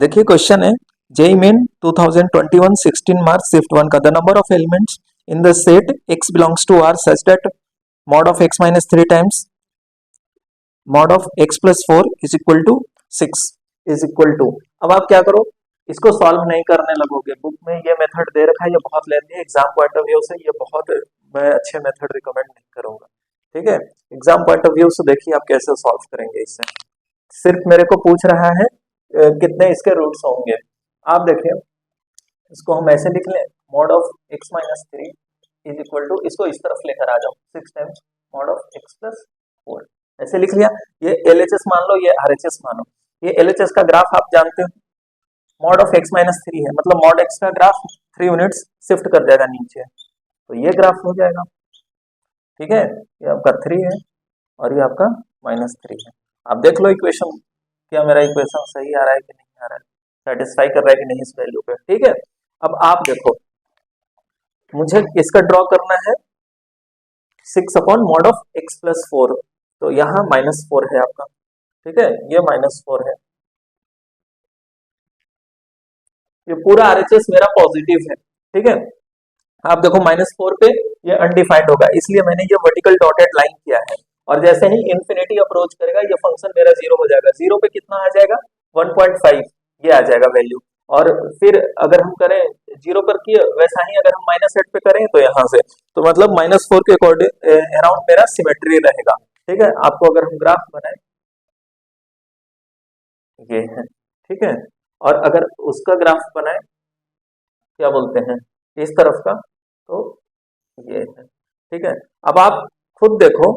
देखिए क्वेश्चन है JEE main 2021 16 मार्च shift 1 का the number of elements in the set x belongs to r such that mod of x minus 3 times mod of x plus 4 is equal to 6 is equal to। अब आप क्या करो, इसको solve नहीं करने लगोगे, book में ये मेथड दे रखा है, ये बहुत लेंथी है, एग्जाम पॉइंट ऑफ व्यू से ये बहुत मैं अच्छे मेथड रिकमेंड नहीं करूंगा, ठीक है। एग्जाम पॉइंट ऑफ व्यू से देखिए आप कैसे सॉल्व करेंगे इसे। सिर्फ मेरे को पूछ रहा है कितने इसके रूट्स होंगे। आप देखिए इसको हम ऐसे लिख लें, mod of x minus 3 is equal to, इसको इस तरफ लेकर आ जाओ 6 times mod of x plus 4, ऐसे लिख लिया। ये LHS मान लो, ये RHS मानो। ये LHS का ग्राफ आप जानते हो, मॉड ऑफ x माइनस 3 है, मतलब मॉड x का ग्राफ 3 यूनिट्स शिफ्ट कर जाएगा नीचे, तो ये ग्राफ हो जाएगा, ठीक है। ये आपका 3 है और ये आपका माइनस 3 है। आप देख लो इक्वेशन, क्या मेरा इक्वेशन सही आ रहा है कि नहीं आ रहा है, सेटिस्फाई कर रहा है कि नहीं इस वैल्यू पे, ठीक है। अब आप देखो, मुझे इसका ड्रॉ करना है 6 upon mod of x plus 4, तो यहाँ माइनस 4 है आपका, ठीक है, ये माइनस 4 है। ये पूरा RHS मेरा पॉजिटिव है, ठीक है। आप देखो माइनस 4 पे ये अनडिफाइंड होगा, इसलिए मैंने ये वर्टिकल डॉटेड लाइन किया है, और जैसे ही इंफिनिटी अप्रोच करेगा ये फंक्शन मेरा 0 हो जाएगा। 0 पे कितना आ जाएगा, 1.5 ये आ जाएगा वैल्यू। और फिर अगर हम करें 0 पर किए, वैसा ही अगर हम माइनस 8 पे करें तो यहाँ से, तो मतलब माइनस 4 के अकॉर्डिंग अराउंड मेरा सिमेट्री रहेगा, ठीक है। आपको अगर हम ग्राफ बनाए ये है, ठीक है, और अगर उसका ग्राफ बनाए क्या बोलते हैं इस तरफ का, तो ये है, ठीक है। अब आप खुद देखो,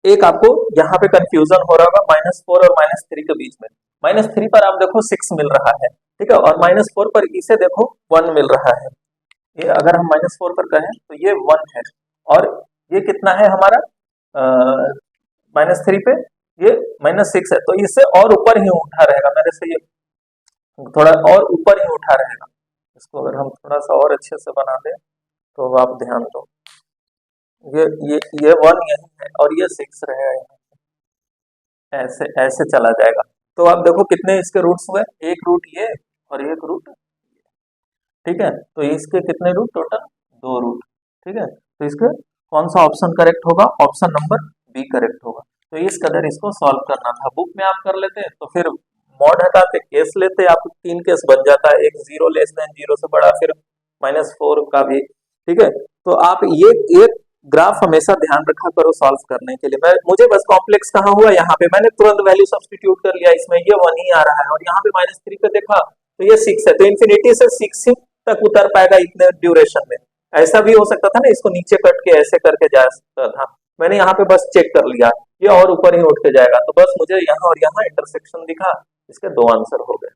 एक आपको यहाँ पे कंफ्यूजन हो रहा होगा -4 और -3 के बीच में। -3 पर आप देखो 6 मिल रहा है, ठीक है, और -4 पर इसे देखो 1 मिल रहा है। ये अगर हम -4 पर कहें तो ये 1 है, और ये कितना है हमारा -3 पे ये -6 है, तो इससे और ऊपर ही उठा रहेगा, मेरे से ये थोड़ा और ऊपर ही उठा रहेगा। इसको अगर हम थोड़ा सा और अच्छे से बना दें तो आप ध्यान दो, ये 1 यही है और ये 6 रहेगा यहाँ, ऐसे ऐसे चला जाएगा। तो आप देखो कितने इसके रूट्स हुए, एक रूट ये और एक रूट, ठीक है, तो इसके कितने रूट टोटल, 2 रूट, ठीक है। तो इसके कौन सा ऑप्शन करेक्ट होगा, ऑप्शन नंबर बी करेक्ट होगा। तो इस कदर इसको सॉल्व करना था, बुक में आप कर लेते तो फिर मॉड हटाते, केस लेते, आपको 3 केस बन जाता है, एक 0 लेस देन 0 से बड़ा, फिर -4 का भी, ठीक है। तो आप ये ग्राफ हमेशा ध्यान रखा करो सॉल्व करने के लिए। मुझे बस कॉम्प्लेक्स कहाँ हुआ, यहाँ पे मैंने तुरंत वैल्यू सब्स्टिट्यूट कर लिया, इसमें ये 1 ही आ रहा है, और यहाँ पे -3 पे देखा तो ये 6 है, तो इन्फिनिटी से 6 ही तक उतर पाएगा इतने ड्यूरेशन में। ऐसा भी हो सकता था ना, इसको नीचे कट के ऐसे करके जा सकता था, मैंने यहाँ पे बस चेक कर लिया, ये और ऊपर ही उठ के जाएगा, तो बस मुझे यहाँ और यहाँ इंटरसेक्शन दिखा, इसके 2 आंसर हो गए।